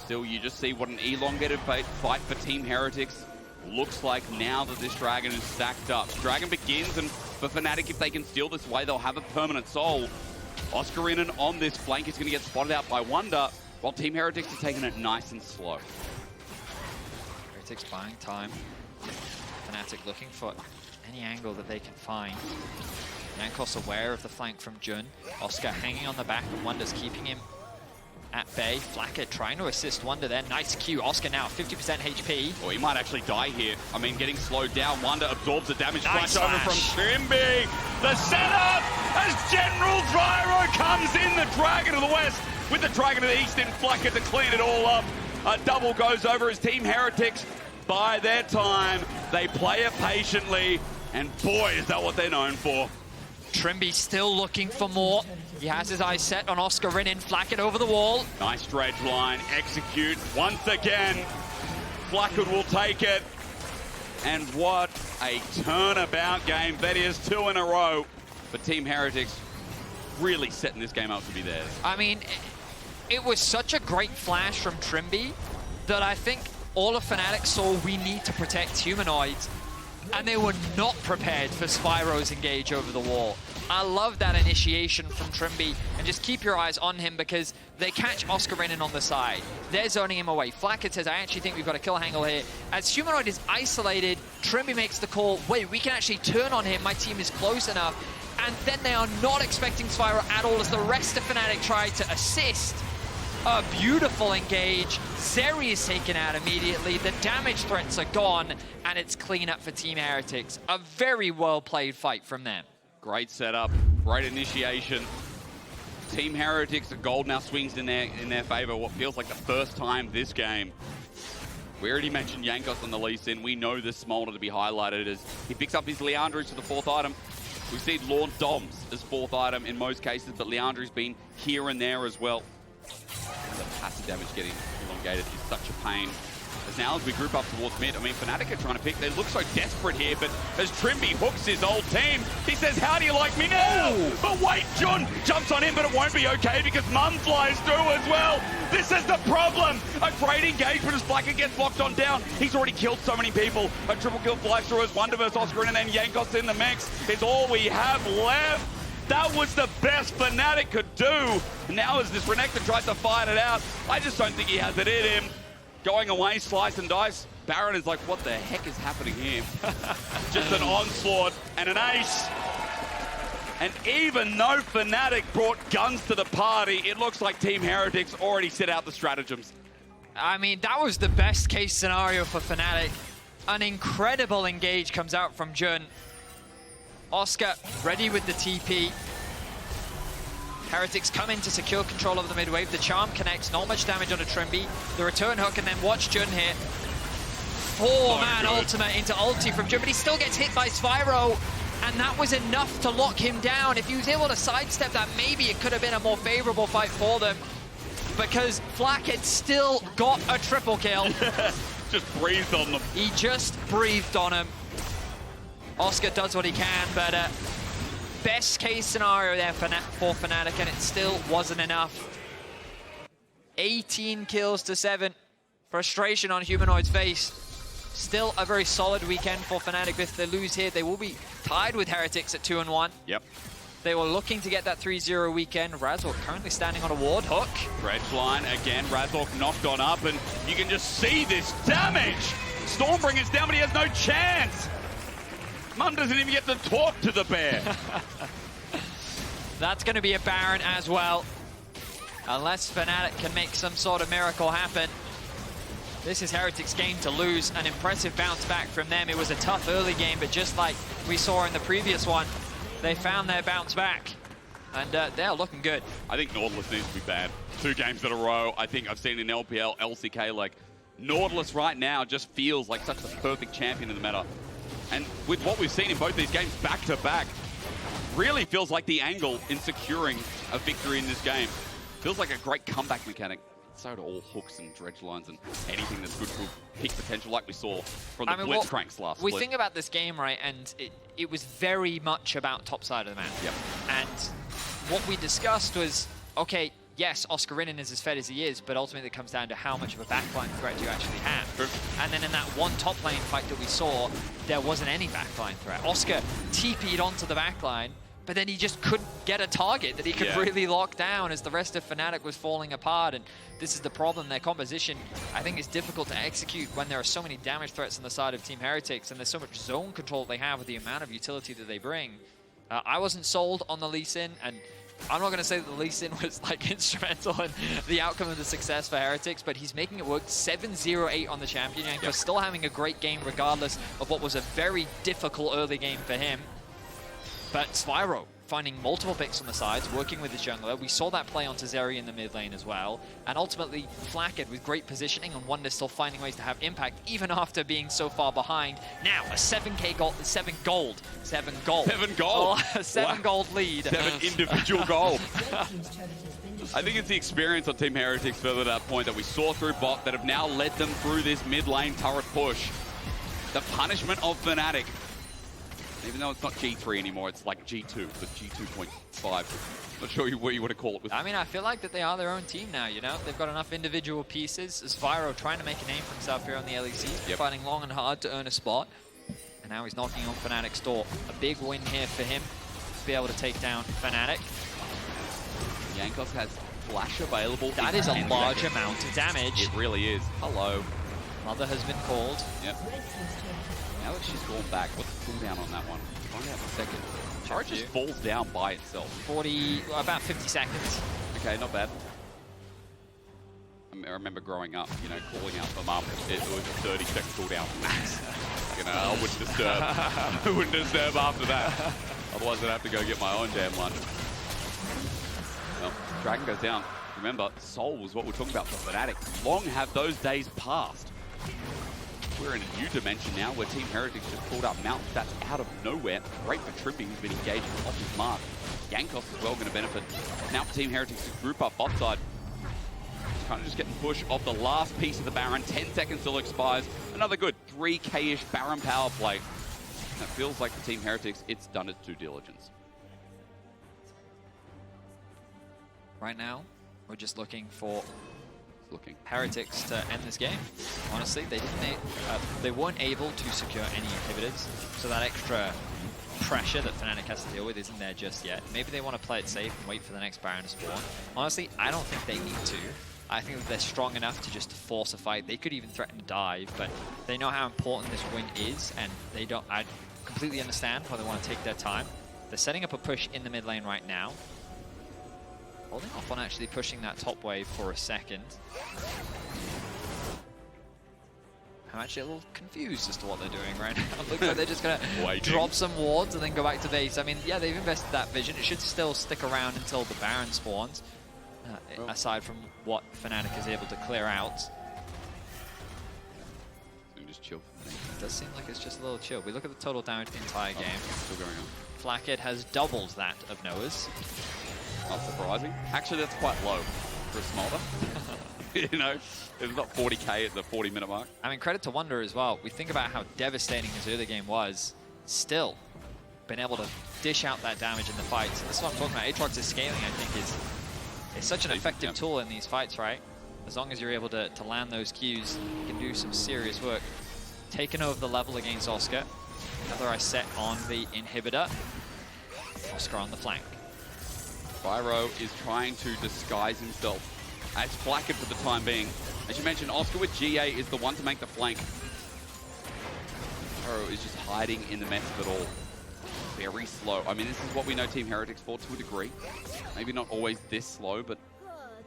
still you just see what an elongated fight for Team Heretics looks like now that this Dragon is stacked up. Dragon begins, and for Fnatic, if they can steal this way, they'll have a permanent soul. Oscarinin on this flank is going to get spotted out by Wunder, while Team Heretics is taking it nice and slow. Heretics buying time. Fnatic looking for any angle that they can find. Jankos aware of the flank from Jun. Oscar hanging on the back, and Wunder's keeping him at bay. Flakked trying to assist Wunder there. Nice Q. Oscar now 50% HP. Oh, he might actually die here. I mean, getting slowed down. Wunder absorbs the damage. Nice Flash over from Trymbi. The setup as General Zwyroo comes in. The Dragon of the West with the Dragon of the East in Flakked to clean it all up. A double goes over as Team Heretics buy their time. They play it patiently, and boy, is that what they're known for. Trymbi still looking for more. He has his eyes set on Oscarinin. Flakked over the wall. Nice dredge line, execute once again. Flakked will take it. And what a turnabout game. Vedius 2 in a row. But Team Heretics really setting this game up to be theirs. I mean, it was such a great flash from Trymbi that I think all of Fnatic saw we need to protect Humanoids, and they were not prepared for Spyro's engage over the wall. I love that initiation from Trymbi, and just keep your eyes on him because they catch Oscarinin on the side. They're zoning him away. Flakked says, I actually think we've got a kill angle here. As Humanoid is isolated, Trymbi makes the call, wait, we can actually turn on him, my team is close enough. And then they are not expecting Zwyroo at all as the rest of Fnatic try to assist. A beautiful engage. Zeri is taken out immediately. The damage threats are gone, and it's clean up for Team Heretics. A very well-played fight from them. Great setup, great initiation. Team Heretics, the gold now swings in their favor. What feels like the first time this game. We already mentioned Jankos on the Lee Sin. We know this Smolder to be highlighted as he picks up his Liandry's for the 4th item. We've seen Laure Doms as 4th item in most cases, but Liandry's been here and there as well. The passive damage getting elongated is such a pain. As now as we group up towards mid, I mean, Fnatic are trying to pick. They look so desperate here, but as Trymbi hooks his old team, he says, how do you like me now? Oh. But wait, Jun jumps on him, but it won't be okay because Mum flies through as well. This is the problem. A great engagement as Flakked gets locked on down. He's already killed so many people. A triple kill flies through as Wunder versus Oscarinin and Jankos in the mix. It's all we have left. That was the best Fnatic could do. Now as this Renekton tries to fight it out, I just don't think he has it in him. Going away, slice and dice. Baron is like, what the heck is happening here? Just an onslaught and an ace. And even though Fnatic brought guns to the party, it looks like Team Heretics already set out the stratagems. I mean, that was the best case scenario for Fnatic. An incredible engage comes out from Jun. Oscar ready with the TP. Heretics come in to secure control of the mid wave. The charm connects, not much damage on a Trymbi. The return hook, and then watch Jun here. 4-man ultimate into ulti from Jun, but he still gets hit by Zwyroo, and that was enough to lock him down. If he was able to sidestep that, maybe it could have been a more favorable fight for them, because Flakked still got a triple kill. Just breathed on them. He just breathed on him. Oscar does what he can, but best case scenario there for Fnatic, and it still wasn't enough. 18 kills to 7. Frustration on Humanoid's face. Still a very solid weekend for Fnatic. If they lose here, they will be tied with Heretics at 2-1. Yep. They were looking to get that 3-0 weekend. Razork currently standing on a ward hook. Dredge line again. Razork knocked on up, and you can just see this damage. Stormbringer's down, but he has no chance. Mum doesn't even get to talk to the bear. That's going to be a Baron as well. Unless Fnatic can make some sort of miracle happen. This is Heretics' game to lose. An impressive bounce back from them. It was a tough early game, but just like we saw in the previous one, they found their bounce back. And they're looking good. I think Nautilus needs to be banned. 2 games in a row. I think I've seen in LPL, LCK, like, Nautilus right now just feels like such the perfect champion in the meta. And with what we've seen in both these games back to back, really feels like the angle in securing a victory in this game. Feels like a great comeback mechanic. So do all hooks and dredge lines and anything that's good for peak potential like we saw from the Blitzcranks last We split. think about this game, right, and it was very much about top side of the map. Yep. And what we discussed was, okay, yes, Oscarinin is as fed as he is, but ultimately it comes down to how much of a backline threat you actually have. True. And then in that one top lane fight that we saw, there wasn't any backline threat. Oscar TP'd onto the backline, but then he just couldn't get a target that he could really lock down as the rest of Fnatic was falling apart. And this is the problem. Their composition, I think, is difficult to execute when there are so many damage threats on the side of Team Heretics and there's so much zone control they have with the amount of utility that they bring. I wasn't sold on the Lee Sin, and I'm not going to say that the Lee Sin was like instrumental in the outcome of the success for Heretics, but he's making it work. 7-0-8 on the champion. Jankos still having a great game regardless of what was a very difficult early game for him. But Zwyroo finding multiple picks on the sides, working with his jungler. We saw that play onto Zeri in the mid lane as well. And ultimately, Flakked with great positioning and Wunder still finding ways to have impact, even after being so far behind. Now, a 7K gold, 7 gold. Oh, a 7 gold lead. 7 individual gold. I think it's the experience on Team Heretics further to that point that we saw through bot that have now led them through this mid lane turret push. The punishment of Fnatic. Even though it's not G3 anymore, it's like G2, but G2.5. Not sure what you want to call it. I mean, I feel like that they are their own team now, you know? They've got enough individual pieces. Zwyroo trying to make a name for himself here on the LEC, fighting long and hard to earn a spot. And now he's knocking on Fnatic's door. A big win here for him to be able to take down Fnatic. Jankos has flash available. That is a large amount of damage. It really is. Hello. Mother has been called. Yep. Now that she's gone back, what's the cooldown on that one? Find out in a second. Turret just falls down by itself. About 50 seconds. Okay, not bad. I remember growing up, you know, calling out for mum. It was a 30-second cooldown max. You know, I wouldn't disturb. I wouldn't disturb after that. Otherwise, I'd have to go get my own damn lunch. Well, Dragon goes down. Remember, Soul was what we're talking about for Fnatic. Long have those days passed. We're in a new dimension now where Team Heretics just pulled up Mountain Stats out of nowhere. Great for Trymbi, who's been engaging off his mark. Jankos as well going to benefit. Now for Team Heretics to group up bot side. Kind of just getting push off the last piece of the Baron. 10 seconds till expires. Another good 3K-ish Baron power play. And it feels like for Team Heretics, it's done its due diligence. Right now, we're just looking for Heretics to end this game. Honestly, they weren't able to secure any inhibitors, so that extra pressure that Fnatic has to deal with isn't there just yet. Maybe they want to play it safe and wait for the next Baron to spawn. Honestly, I don't think they need to. I think that they're strong enough to just force a fight. They could even threaten to dive, but they know how important this win is, and they don't. I completely understand why they want to take their time. They're setting up a push in the mid lane right now. Holding off on actually pushing that top wave for a second. I'm actually a little confused as to what they're doing right now. It looks like they're just going to drop some wards and then go back to base. I mean, yeah, they've invested that vision. It should still stick around until the Baron spawns, aside from what Fnatic is able to clear out. Just chill. It does seem like it's just a little chill. We look at the total damage the entire game. Still going on. Flakked has doubled that of Noah's. Not surprising. Actually, that's quite low for a Smolder. You know, it's not 40k at the 40-minute mark. I mean, credit to Wunder as well. We think about how devastating his early game was. Still, been able to dish out that damage in the fights. And this is what I'm talking about. Aatrox's scaling, I think, is such an effective tool in these fights, right? As long as you're able to land those Qs, you can do some serious work. Taking over the level against Oscar. Another I set on the inhibitor. Oscar on the flank. Zwyroo is trying to disguise himself as Flakked for the time being. As you mentioned, Oscar with GA is the one to make the flank. Zwyroo is just hiding in the mess of it all. very slow. I mean, this is what we know Team Heretics for to a degree. Maybe not always this slow, but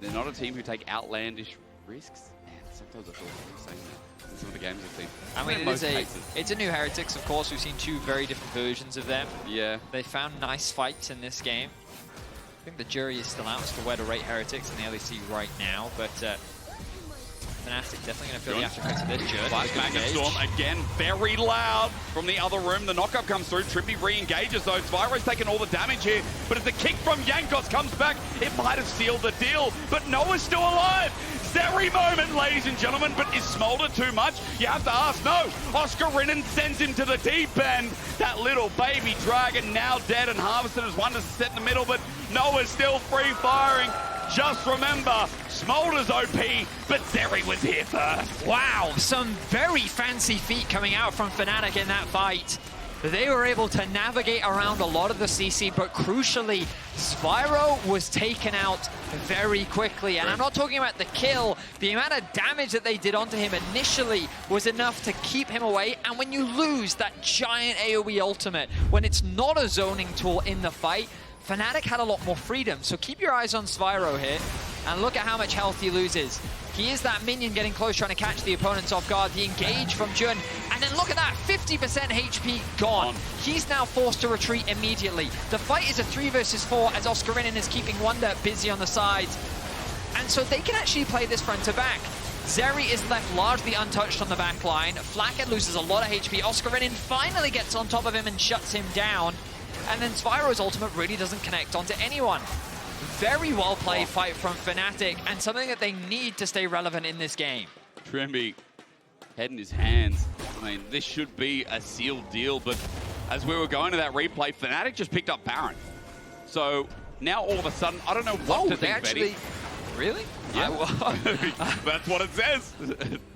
they're not a team who take outlandish risks. Man, sometimes I feel like saying that in some of the games I've seen. I mean, it's a new Heretics, of course. We've seen two very different versions of them. Yeah. They found nice fights in this game. I think the jury is still out as to where to rate Heretics in the LEC right now, but Fnatic definitely going to feel the aftereffects of this journey. Flash Magnet Storm again, very loud from the other room. The knockup comes through. Trymbi re-engages though. Zwyro's taking all the damage here, but as the kick from Jankos comes back, it might have sealed the deal, but Noah's still alive. Zeri moment, ladies and gentlemen, but is Smolder too much? You have to ask. No, Oscarinin sends him to the deep end. That little baby dragon now dead and harvested as Wunder set in the middle, but Noah's still free firing. Just remember, Smolder's OP, but Zeri was here first. Wow, some very fancy feet coming out from Fnatic in that fight. They were able to navigate around a lot of the CC, but crucially, Zwyroo was taken out very quickly. And I'm not talking about the kill. The amount of damage that they did onto him initially was enough to keep him away. And when you lose that giant AoE ultimate, when it's not a zoning tool in the fight, Fnatic had a lot more freedom. So keep your eyes on Zwyroo here, and look at how much health he loses. He is that minion getting close, trying to catch the opponents off guard. The engage from Jun, and then look at that, 50% HP gone. He's now forced to retreat immediately. The fight is a 3 versus 4 as Oscarinin is keeping Wunder busy on the sides. And so they can actually play this front to back. Zeri is left largely untouched on the back line. Flakked loses a lot of HP. Oscarinin finally gets on top of him and shuts him down. And then Zwyroo's ultimate really doesn't connect onto anyone. Very well played fight from Fnatic, and something that they need to stay relevant in this game. Trymbi, head in his hands. I mean, this should be a sealed deal, but as we were going to that replay, Fnatic just picked up Baron. So now all of a sudden, I don't know what to think, Betty. Really? Yeah, that's what it says.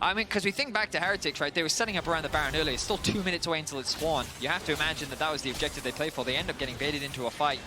I mean, because we think back to Heretics, right? They were setting up around the Baron earlier. It's still 2 minutes away until it spawned. You have to imagine that that was the objective they played for. They end up getting baited into a fight.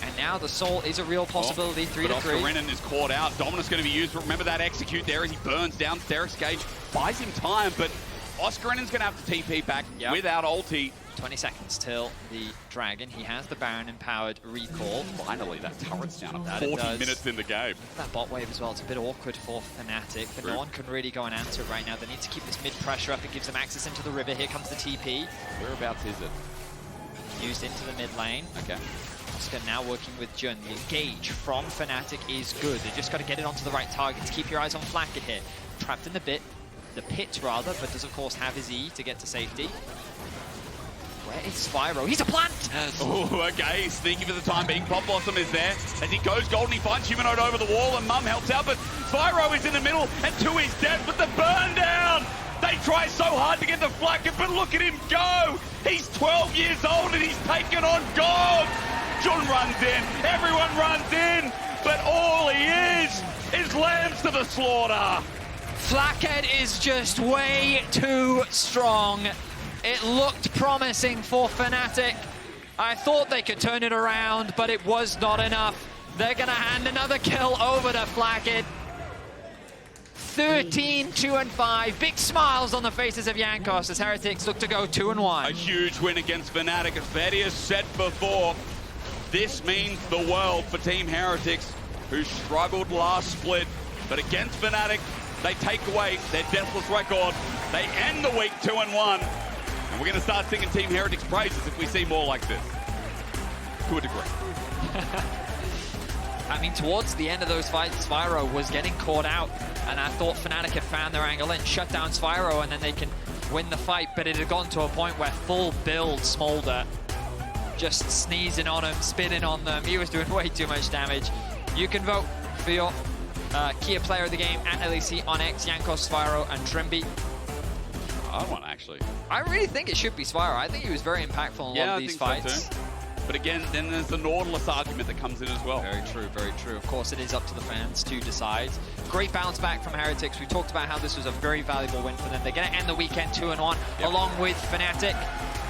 And now the Soul is a real possibility, 3 to 3. Oscarinin is caught out. Dominus going to be used, but remember that execute there as he burns down Sterek's Gage. Buys him time, but Oscarinin's going to have to TP back without ulti. 20 seconds till the Dragon. He has the Baron empowered recall. Finally, that turret's down at 40 minutes in the game. That bot wave as well, it's a bit awkward for Fnatic, but no one can really go and answer it right now. They need to keep this mid pressure up. It gives them access into the river. Here comes the TP. Whereabouts is it? Used into the mid lane. Okay. Oscar now working with Jun. The engage from Fnatic is good. They just got to get it onto the right targets. Keep your eyes on Flakked here. Trapped in the pit rather, but does of course have his E to get to safety. Where is Zwyroo? He's a plant! Oh, okay. Sneaky for the time being. Pop Blossom is there. As he goes golden, he finds Humanoid over the wall, and Mum helps out, but Zwyroo is in the middle, and 2 is dead with the burn down! They try so hard to get the Flakked, but look at him go! He's 12 years old, and he's taken on God! Jun runs in, everyone runs in, but all he is lambs to the slaughter! Flakked is just way too strong. It looked promising for Fnatic. I thought they could turn it around, but it was not enough. They're going to hand another kill over to Flakked. 13, 2 and 5. Big smiles on the faces of Jankos as Heretics look to go 2 and 1. A huge win against Fnatic. As Vedius said before, this means the world for Team Heretics, who struggled last split. But against Fnatic, they take away their deathless record. They end the week 2 and 1. And we're going to start singing Team Heretics praises if we see more like this. To a degree. I mean, towards the end of those fights, Zwyroo was getting caught out. And I thought Fnatic had found their angle and shut down Zwyroo, and then they can win the fight. But it had gone to a point where full build Smolder just sneezing on him, spitting on them. He was doing way too much damage. You can vote for your key player of the game at LEC on X, Jankos, Zwyroo, and Trymbi. I want actually. I really think it should be Zwyroo. I think he was very impactful in a lot of these fights. So too. But again, then there's the Nautilus argument that comes in as well. Very true, very true. Of course, it is up to the fans to decide. Great bounce back from Heretics. We talked about how this was a very valuable win for them. They're going to end the weekend 2 and 1, along with Fnatic.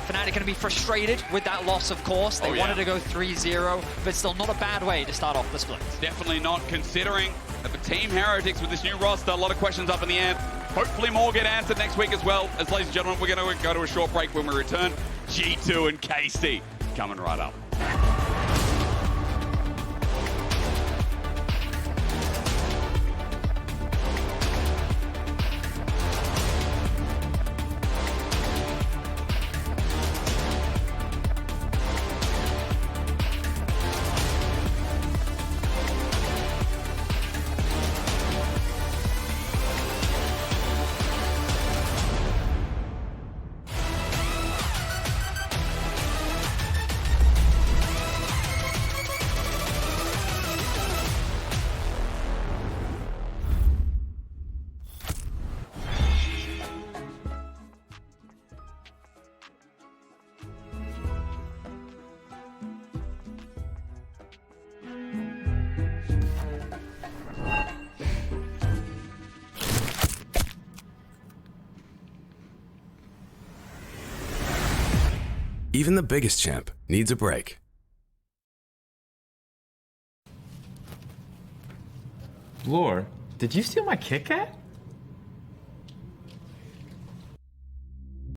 Fnatic going to be frustrated with that loss, of course. They wanted to go 3-0, but still not a bad way to start off the split. Definitely not, considering that the Team Heretics with this new roster, a lot of questions up in the air. Hopefully more get answered next week as well. As ladies and gentlemen, we're going to go to a short break. When we return, G2 and KC coming right up. Even the biggest champ needs a break. Laure, did you steal my Kit Kat?